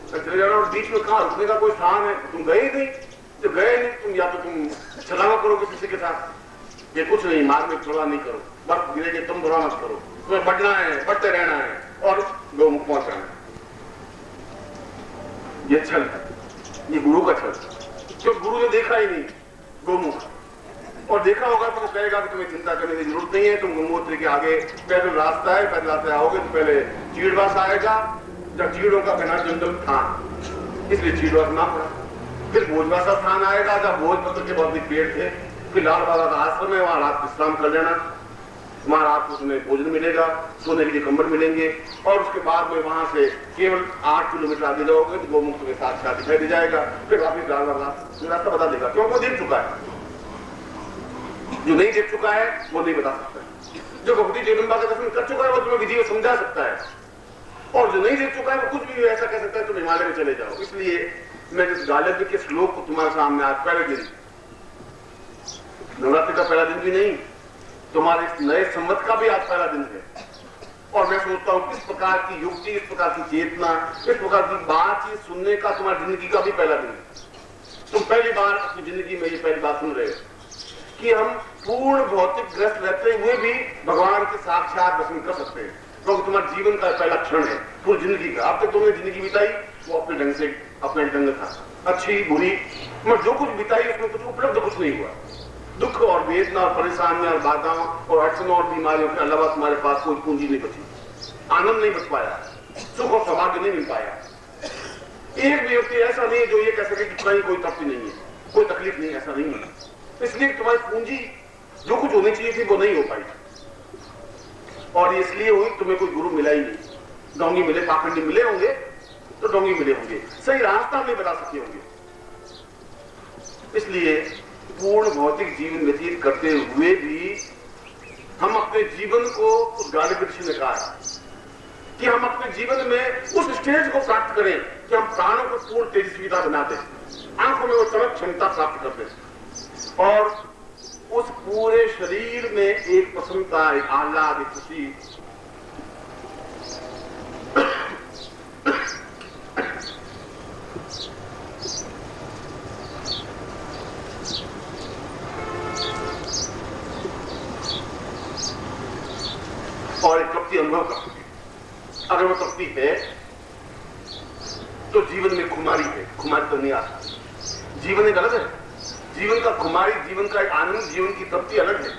चले जाना। और बीच में कहाँ रुकने का कोई स्थान है? तुम गए ही नहीं, तो गए नहीं तुम, या तो तुम छलावा करो किसी के साथ, ये कुछ नहीं, मार्ग में छला नहीं करो, बर्फ गिरेगी तुम बुरा मत करो, तुम्हें बढ़ना है, बढ़ते रहना है और गौमुख पहुंचाना है। ये छल है, ये गुरु का छल, जो गुरु ने देखा ही नहीं गौमुख, और देखा होगा तो वो कहेगा कि तुम्हें चिंता करने की जरूरत नहीं है, तुम गंगोत्री के आगे पैदल रास्ता है, पैदल रास्ते आओगे तो पहले चीड़वास आएगा, जब चीड़ों का घना जंगल था इसलिए चीड़वास ना पड़ा, फिर भोजवासा स्थान आएगा जब भोजपत्र के बहुत पेड़ थे, फिर लाल बाबा का आश्रम है, वहां रात विश्राम कर लेना, वहां रात को तुम्हें भोजन मिलेगा, सोने के लिए कंबल मिलेंगे, और उसके बाद में वहां से केवल 8 किलोमीटर आगे जाओगे तो गोमुख तुम्हें साक्षात दिखाई दे जाएगा, फिर वापिस लाल बाबा रास्ता बता देगा, क्यों वो देख चुका है। जो नहीं देख चुका है वो नहीं बता सकता, जो भक्ति जगदम्बा का दर्शन कर चुका है वो तुम्हें विधि में समझा सकता है, और जो नहीं देख चुका है वो कुछ भी ऐसा कह सकता है तुम हिमालय में चले जाओ। इसलिए मैं जिस गालिब के श्लोक को तुम्हारे सामने आज पहले दिन, नवरात्रि का पहला दिन भी नहीं, तुम्हारे इस नए संवत का भी आज पहला दिन है, और मैं सोचता हूं किस प्रकार की युक्ति, इस प्रकार की चेतना, इस प्रकार की बातचीत सुनने का तुम्हारी जिंदगी का भी पहला दिन है। तुम पहली बार अपनी जिंदगी में ये पहली बात सुन रहे हो कि हम पूर्ण भौतिक ग्रस्त रहते हुए भी भगवान के साक्षात दर्शन कर सकते हैं, क्योंकि तुम्हारे जीवन का पहला क्षण है पूरी जिंदगी का। अब तक तुमने जिंदगी बिताई वो अपने ढंग से, अपने ढंग था, अच्छी बुरी, मगर जो कुछ बिताई उसमें कुछ उपलब्ध कुछ नहीं हुआ। दुख और वेदना और परेशानियां और बाधाओं और अड़चनों और बीमारियों के अलावा तुम्हारे पास कोई पूंजी नहीं बची, आनंद नहीं बच पाया, सुख और सौभाग्य नहीं मिल पाया। एक भी व्यक्ति ऐसा नहीं है जो ये कह सके कि कहीं कोई तकलीफ नहीं है, कोई तकलीफ नहीं, ऐसा नहीं है। इसलिए तुम्हारी पूंजी जो कुछ होनी चाहिए थी वो नहीं हो पाई, और इसलिए हुई तुम्हें कोई गुरु मिला ही नहीं। डोंगी मिले, पाखंडी मिले होंगे तो डोंगी मिले होंगे, सही रास्ता नहीं बता सके होंगे। इसलिए पूर्ण भौतिक जीवन व्यतीत करते हुए भी हम अपने जीवन को, उस गालिब ऋषि ने कहा कि हम अपने जीवन में उस स्टेज को प्राप्त करें कि हम प्राणों को पूर्ण तेजस्वीता बना दें, आंखों में वो चमक क्षमता प्राप्त कर दें, और उस पूरे शरीर में एक प्रसन्नता, एक आह्लाद, एक खुशी, और एक तृप्ति अनुभव करती है। अगर वो तृप्ति है तो जीवन में खुमारी है, खुमारी तो नहीं आता। जीवन एक अलग है, जीवन का खुमारी, जीवन का एक आनंद, जीवन की तृप्ति अलग है।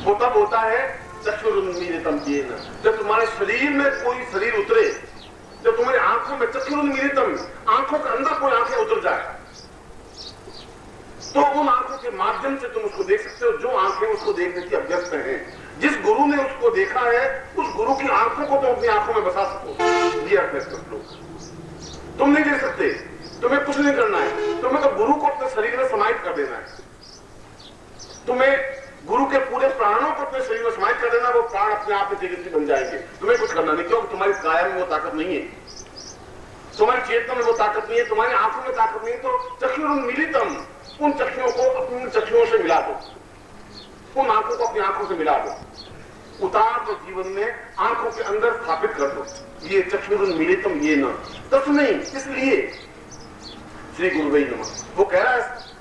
वो तब होता है चक्षुरुन्मीलितम येन, जब तुम्हारे शरीर में कोई शरीर उतरे, जब तुम्हारी आंखों में चक्षुरुन्मीलितम, आंखों के अंदर कोई आंखें उतर जाए, तो उन आंखों के माध्यम से तुम उसको देख सकते हो जो आंखें उसको देखने की अभ्यस्त हैं। जिस गुरु ने उसको देखा है उस गुरु की आंखों को तुम अपनी आंखों में बसा सको। ये अर्थ है इसका श्लोक। तुम नहीं देख सकते, तुम्हें कुछ नहीं करना है, तुम्हें तो गुरु को अपने शरीर में समाहित कर देना है। तुम्हें गुरु के पूरे प्राणों को अपने शरीर में समाहित कर देना, वो प्राण अपने आप में तेजस्वी बन जाएंगे। तुम्हें कुछ करना नहीं, क्योंकि तुम्हारी काया में वो ताकत नहीं है, तुम्हारी चेतना में वो ताकत नहीं है, तुम्हारी आंखों में ताकत नहीं है। तो चक्षुरुन्मीलितम, उन चक्षुओं को अपनी चक्षुओं से मिला दो, उन आंखों को अपनी आंखों से मिला दो, उतार दो जीवन में, आंखों के अंदर स्थापित कर दो। ये चक्षुरुन्मीलितम ये न तस्मै, इसलिए श्री गुरुवे नमः वो कह रहा है।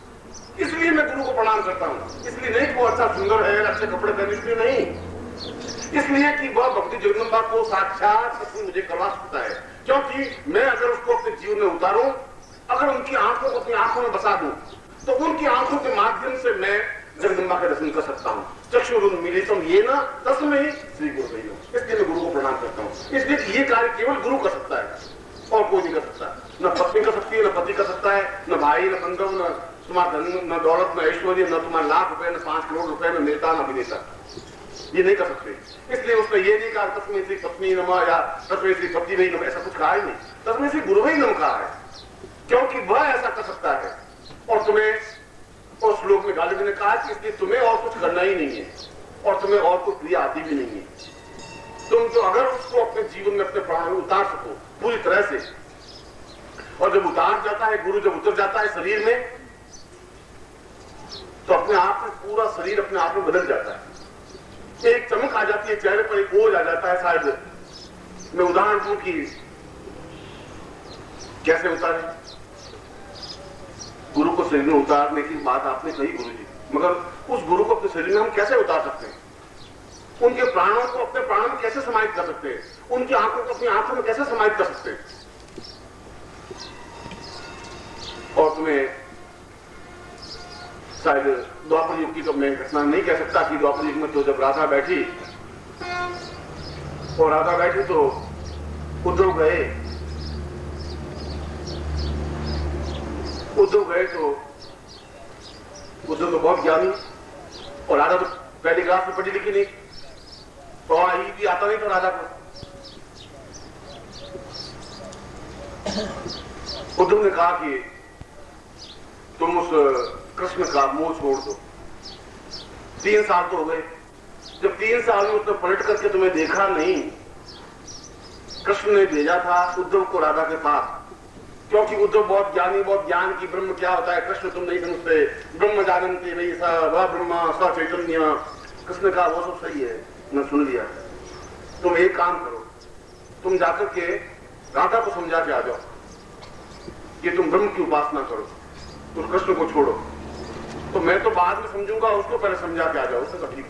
इसलिए मैं गुरु को प्रणाम करता हूं, इसलिए नहीं वो अच्छा सुंदर है, अच्छे कपड़े पहने, इसलिए नहीं, इसलिए कि वह भक्ति जगदम्बा को साक्षात मुझे करवा सकता है। क्योंकि मैं अगर उसको अपने जीवन में उतारूं, अगर उनकी आंखों को अपनी आंखों में बसा दूं, तो उनकी आंखों के माध्यम से मैं जगदम्बा का दर्शन कर सकता हूँ। चक्षुरुन्मीलितम येन तस्मै श्री गुरुवे नमः, इसलिए मैं गुरु को प्रणाम करता हूँ। इसलिए ये कार्य केवल गुरु कर सकता है और कोई नहीं कर सकता। न पत्नी कर सकती है, न पति कर सकता है, न भाई, न बंधु, न तुम्हारा धन, न दौलत, न ऐश्वर्य, न तुम्हारा लाख रुपए, न 5 करोड़ रुपए, न नेता, न अभिनेता, ये नहीं कर सकते। इसलिए उसने ये नहीं कहा तस्मै श्री पत्नी नमः या तस्मै श्री पति नहीं नमः, ऐसा कुछ कहा ही नहीं। तस्मै श्री गुरुवे नमः कहा है, क्योंकि वह ऐसा कर सकता है। और तुम्हें उस श्लोक में गालिब ने कहा कि इसलिए तुम्हें और कुछ करना ही नहीं है, और तुम्हें और कुछ क्रिया आती भी नहीं है। तुम तो अगर उसको अपने जीवन में, अपने प्राण में उतार सको पूरी तरह से, और जब उतार जाता है गुरु, जब उतर जाता है शरीर में, तो अपने आप में पूरा शरीर अपने आप में बदल जाता है। एक चमक आ जाती है चेहरे पर, एक ओझ आ जाता है। शायद मैं उदाहरण दूं कि कैसे उतारे? गुरु को शरीर में उतारने की बात आपने कही गुरु जी, मगर उस गुरु को अपने शरीर में हम कैसे उतार सकते हैं? उनके प्राणों को अपने प्राणों में कैसे समाहित कर सकते हैं? उनकी आंखों को अपनी आंखों में कैसे समाहित कर सकते हैं? और तुम्हें शायद द्वापर युग की तो मैं घटना नहीं कह सकता कि द्वापर युग में तो जब राधा बैठी तो उद्धव गए तो उद्धव तो बहुत ज्ञानी और राधा तो पहली क्लास में पढ़ी लिखी नहीं, तो आई भी आता नहीं था राधा को। उद्धव ने कहा कि तुम उस कृष्ण का मोह छोड़ दो। 3 साल तो हो गए, जब 3 साल में उसने पलट करके तुम्हें देखा नहीं, कृष्ण ने भेजा था उद्धव को राधा के पास, क्योंकि उद्धव बहुत ज्ञानी, बहुत ज्ञान की ब्रह्म क्या होता है कृष्ण तुम नहीं समझते, ब्रह्म जानन्ति वही स ब्रह्म स चैतन्य। कृष्ण का वो सब सही है, मैं सुन लिया। तुम एक काम करो, तुम जाकर के राधा को समझा के आ जाओ कि तुम ब्रह्म की उपासना करो, उस कृष्ण को छोड़ो। तो मैं तो बाद में समझूंगा, उसको पहले समझा के आ जाओ। उससे तकलीफ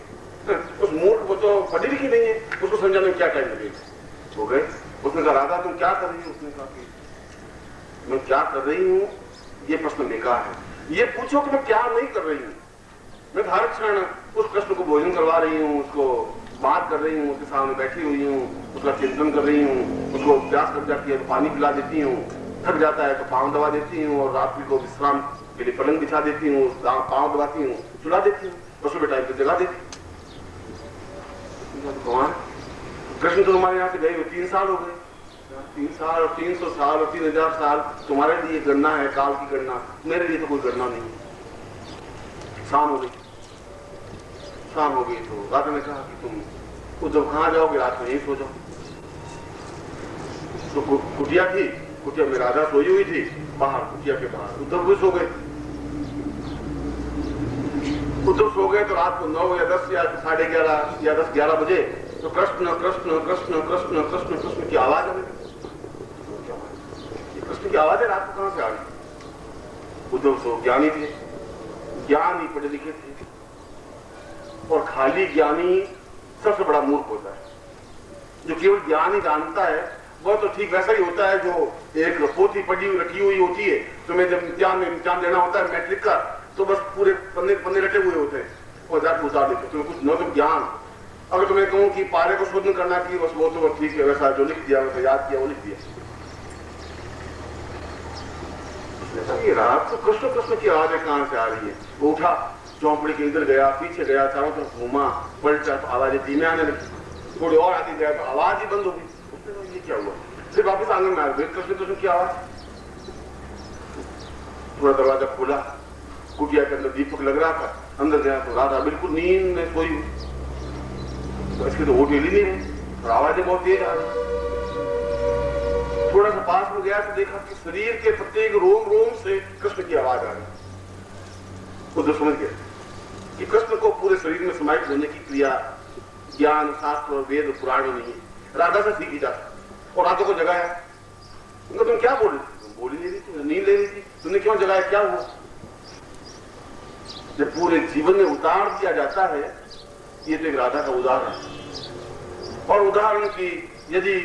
उस मूर्ख को तो पढ़ी लिखी नहीं है, उसको समझाने में क्या टाइम लगेगा? हो गए। उसने कहा राधा तुम क्या कर रही हो? उसने कहा कि मैं क्या कर रही हूँ ये प्रश्न बेकार है, ये पूछो कि मैं क्या नहीं कर रही हूँ। मैं हर क्षण उस कृष्ण को भोजन करवा रही हूँ, उसको बात कर रही हूँ, उसके सामने बैठी हुई हूँ, उसका चिंतन कर रही हूँ, उसको प्यास लग जाती है तो पानी पिला देती हूँ, थक जाता है तो पाँव दबा देती हूँ, और रात्रि को विश्राम के लिए पलंग बिछा देती हूँ, पाँव दबाती हूँ, सुला देती हूँ, और सुबह टाइम पर जगा देती हूँ। कृष्ण तो हमारे यहाँ से गए हुए 3 साल हो गए, 3 साल और 300 साल और 3000 साल तुम्हारे लिए गणना है, काल की गणना, मेरे लिए तो कोई गणना नहीं है। शाम हो गई तो राधा ने कहा कि तुम उद्धव कहाँ जाओगे, रात में यहीं सो जाओ। तो कुटिया थी, कुटिया में राधा सोई हुई थी, बाहर कुटिया के बाहर उद्धव भी सो गए। उद्धव सो गए तो रात को 9 या 10 या 11:30 या 10-11 बजे तो कृष्ण कृष्ण कृष्ण कृष्ण कृष्ण कृष्ण की आवाज आने लगी। कृष्ण की आवाज है रात को कहां से आ गई? उद्धव सो ज्ञानी थे, ज्ञानी पढ़े लिखे थे, और खाली ज्ञानी सबसे बड़ा मूर्ख होता है। जो केवल ज्ञान ही जानता है वह तो ठीक वैसा ही होता है जो एक पोथी पढ़ी हुई रखी हुई होती है, तुम्हें जब इम्तिहान देना होता है मैट्रिक का, तो बस पूरे पन्ने रटे हुए होते हैं और जाकर उतार देते, तुम्हें कुछ न तो ज्ञान। अगर तुम्हें कहूं कि पारे को शोधन करना कि बस वो तो ठीक है, वैसा जो लिख दिया वैसा याद किया वो लिख दिया। रात को कृष्ण कृष्ण की आवाज कहां से आ रही है? वो उठा, चौपड़ी के इधर गया, पीछे गया, चारों तरफ घूमा, पलटा तो आवाजें धीमे आने लगी, थोड़ी और आगे गया तो आवाज ही बंद हो गई। ये क्या हुआ? फिर वापस आंगन में आ गए, कृष्ण कृष्ण की आवाज। थोड़ा दरवाजा खोला, कुटिया के अंदर दीपक लग रहा था, अंदर गया तो राधा बिल्कुल नींद में सोई, तो इसके तो होठ हिल ही नहीं रहे और आवाजें बहुत तेज आ रही। थोड़ा सा पास में गया तो देखा कि शरीर के प्रत्येक रोम रोम से कृष्ण की आवाज आ रही। उद्धव समझ गया कि कृष्ण को पूरे शरीर में समाहित होने की क्रिया ज्ञान शास्त्र और वेद पुराण में नहीं है, राधा से सीखी जा सकती। और राधा को जगाया, तुम क्या बोल रही थी? तुम बोल ही नहीं रही थी, नींद ले रही थी, तुमने क्यों जगाया? क्या हुआ? जब पूरे जीवन में उतार दिया जाता है, ये तो एक राधा का उदाहरण है। और उदाहरण की यदि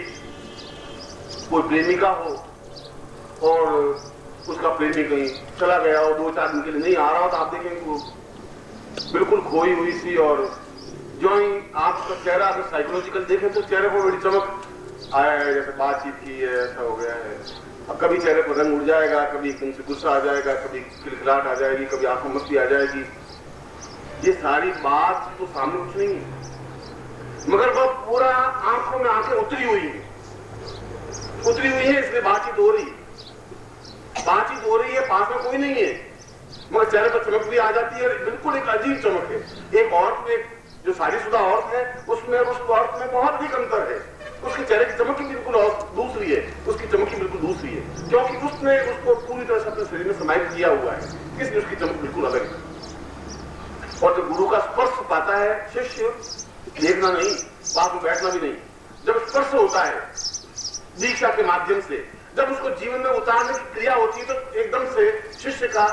कोई प्रेमिका हो और उसका प्रेमी कहीं चला गया और 2-4 दिन के लिए नहीं आ रहा हो, तो आप देखेंगे वो बिल्कुल खोई हुई सी, और जो ही आपका चेहरा अगर साइकोलॉजिकल देखें तो चेहरे पर बड़ी चमक आया है, जैसे बातचीत की है, ऐसा हो गया है। अब कभी चेहरे पर रंग उड़ जाएगा, कभी एकदम से गुस्सा आ जाएगा, कभी खिलखिलाहट आ जाएगी, कभी आंखों में मस्ती आ जाएगी। ये सारी बात तो सामने कुछ नहीं है, मगर वह पूरा आंखों में आंखें उतरी हुई है, इसलिए बातचीत हो रही है, पास में कोई नहीं है, मगर चेहरे पर चमक भी आ जाती है। बिल्कुल एक अजीब चमक है। एक औरत में, जो शादीशुदा औरत है, उसमें उस औरत में बहुत अधिक अंतर है। उसके चेहरे की चमक ही बिल्कुल दूसरी है, उसकी चमक ही बिल्कुल दूसरी है, क्योंकि उसने उसको पूरी तरह से अपने शरीर में समाहित किया हुआ है, इसलिए उसकी चमक बिल्कुल अलग है। और जब गुरु का स्पर्श पाता है शिष्य, देखना नहीं, पास में बैठना भी नहीं, जब स्पर्श होता है दीक्षा के माध्यम से, जब उसको जीवन में उतारने की क्रिया होती है तो एकदम से शिष्य का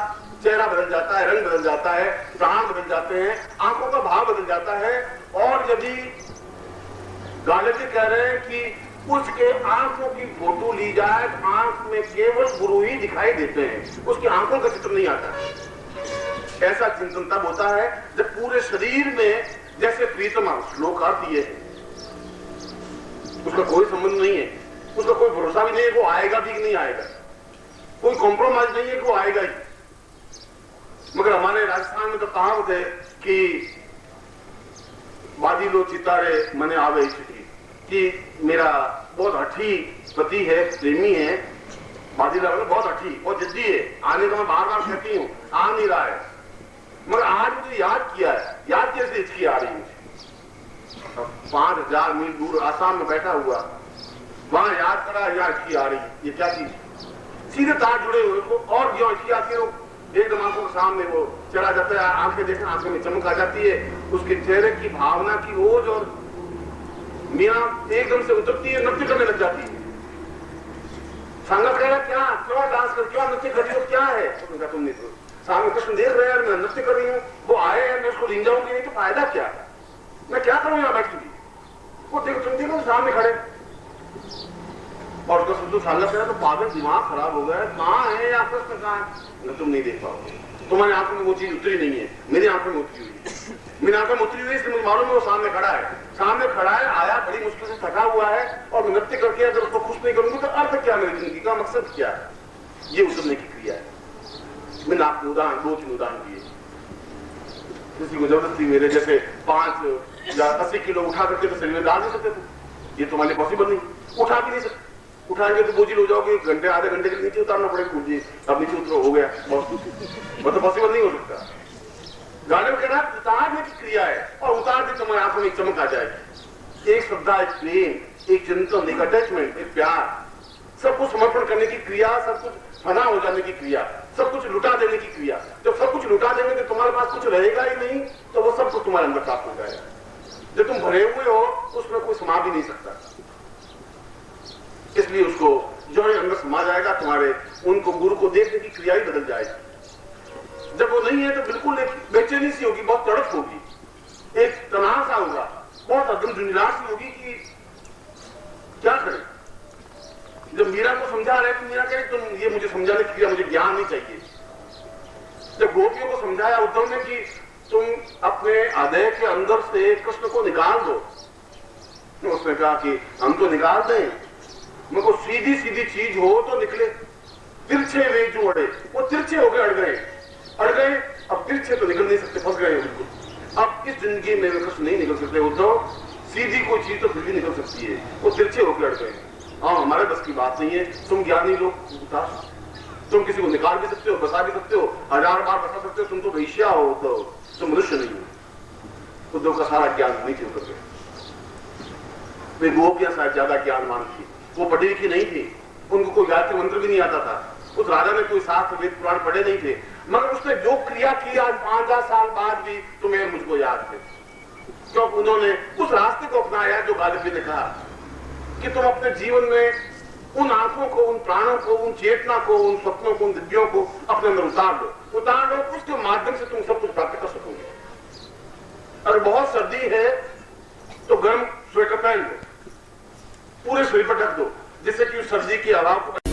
चेहरा बदल जाता है, रंग बदल जाता है, प्राण बदल जाते हैं, आंखों का भाव बदल जाता है। और यदि गालिब जी कह रहे हैं कि उसके आंखों की फोटो ली जाए तो आंख में केवल गुरु ही दिखाई देते हैं, उसकी आंखों का चित्र नहीं आता। ऐसा चिंतन तब होता है जब पूरे शरीर में जैसे प्रीतमा श्लोक आती है, उसका कोई संबंध नहीं है, उसका कोई भरोसा भी नहीं है कि वो आएगा भी कि नहीं आएगा, कोई कॉम्प्रोमाइज नहीं है कि वो आएगा ही। मगर हमारे राजस्थान में तो कहावत है कि बाजी लो चितारे मने आवे चिट्ठी, कि मेरा बहुत हठी पति है, प्रेमी है, बाजी लो बहुत हठी, बहुत जिद्दी है, आने का मैं बार बार कहती हूँ, आ नहीं रहा है। मगर आज मुझे याद किया है, याद कैसे इसकी आ रही है। 5000 मील दूर आसाम में बैठा हुआ, वहां याद करा, याद की आ रही, ये क्या चीज, सीधे तार जुड़े हुए को, और जो अच्छी आती है एकदम आंखों के सामने वो चला जाता है, आंखें देखने आंखों में चमक आ जाती है, उसके चेहरे की भावना की ओज और मीना एकदम से उतरती है, नृत्य करने लग जाती है। संगत कह रहा क्या डांस कर, क्या नृत्य कर रही हो, क्या है? तुम नहीं तो सामने कृष्ण देख रहे हैं, मैं नृत्य कर रही हूँ, वो आए हैं, मैं उसको लीन जाऊंगी नहीं तो फायदा क्या, मैं क्या करूँ यहाँ बैठी हुई? वो देखो तुम देखो सामने खड़े, और उसका शुद्ध सालत है तो पागल, दिमाग खराब हो गया, कहाँ है या कृष्ण कहाँ है? तुम नहीं देख पाओगे, तुम्हारी आंखों में वो चीज उतरी नहीं है, मेरी आंखों में उतरी हुई है। मेरी आंखों में उतरी हुई इसलिए मुझे मालूम है वो सामने खड़ा है, सामने खड़ा है, आया बड़ी मुश्किल से थका हुआ है, और नृत्य करके अगर उसको खुश नहीं करूंगी तो अर्थ क्या, मेरी जिंदगी का मकसद क्या है? ये उतरने की क्रिया है। मैंने आपको उदाहरण 2-3 उदाहरण दिए। किसी को जबरदस्ती मेरे जैसे 5 या 80 किलो उठा करके तो शरीर में डाल नहीं सकते थे, ये तुम्हारे पॉसिबल नहीं, उठा भी नहीं सकते, उठाएंगे तो बोझिल हो जाओगे, घंटे आधे घंटे के नीचे उतारना पड़ेगा, पूछिए अब नीचे उतरो, हो गया, वो तो पॉसिबल नहीं हो सकता। गाने में कहना उतारने की क्रिया है, और उतार के तुम्हारी आंखों में एक चमक आ जाएगी, एक श्रद्धा, एक प्रेम, एक चिंतन, एक अटैचमेंट, एक प्यार, सब कुछ समर्पण करने की क्रिया, सब कुछ फना हो जाने की क्रिया, सब कुछ लुटा देने की क्रिया। जब सब कुछ लुटा देंगे तो तुम्हारे पास कुछ रहेगा ही नहीं, तो वो सब कुछ तुम्हारे अंदर प्राप्त हो जाएगा। जब तुम भरे हुए हो उसमें कोई समा भी नहीं सकता, इसलिए उसको जो है अंदर समा जाएगा, तुम्हारे उनको गुरु को देखने की क्रिया ही बदल जाएगी। जब वो नहीं है तो बिल्कुल एक बेचैनी सी होगी, बहुत तड़प होगी, एक तनाव सा होगा, बहुत अदम झुंझलाहट सी होगी कि क्या करें। जब मीरा को समझा रहे तो मीरा कहे तुम ये मुझे समझाने की क्रिया, मुझे ज्ञान नहीं चाहिए। जब गोपियों को समझाया उद्धव ने कि तुम अपने हृदय के अंदर से कृष्ण को निकाल दो, तो उसने कहा कि हम तो निकाल दें, मगर सीधी सीधी चीज हो तो निकले, तिरछे वे जो अड़े, वो तिरछे हो गए, अड़ गए, अब तिरछे तो निकल नहीं सकते, फंस गए बिल्कुल। अब इस जिंदगी में वे कृष्ण नहीं निकल सकते उद्धव, सीधी कोई चीज तो फिर भी निकल सकती है, वो तिरछे होकर अड़ गए। हाँ, हमारे बस की बात नहीं है, तुम ज्ञानी लोग बता, तुम किसी को निकाल भी सकते हो, बसा भी सकते हो, 1000 बार बसा सकते हो, तुम तो वैश्या हो, तो तुम मनुष्य नहीं हो। उद्धव का सारा ज्ञान नीचे उतर गया। वे गोपियां शायद ज्यादा ज्ञानवान थी, वो पढ़ी लिखी नहीं थी, उनको कोई गायत्री मंत्र भी नहीं आता था, उस राजा ने कोई शास्त्र वेद पुराण पढ़े नहीं थे, मगर उसने जो क्रिया की आज 5000 साल बाद भी तुम्हें मुझको याद है, क्योंकि उन्होंने उस रास्ते को अपनाया जो गालिब जी ने कहा कि तुम अपने जीवन में उन आंखों को, उन प्राणों को, उन चेतना को, उन स्वप्नों को, उन दिव्यों को अपने अंदर उतार लो, उसके माध्यम से तुम सब कुछ प्राप्त कर सकोगे। अगर बहुत सर्दी है तो गर्म स्वेटर पहन लो, पूरे शरीर पर ढक दो, जिससे कि उस सर्दी की हवा को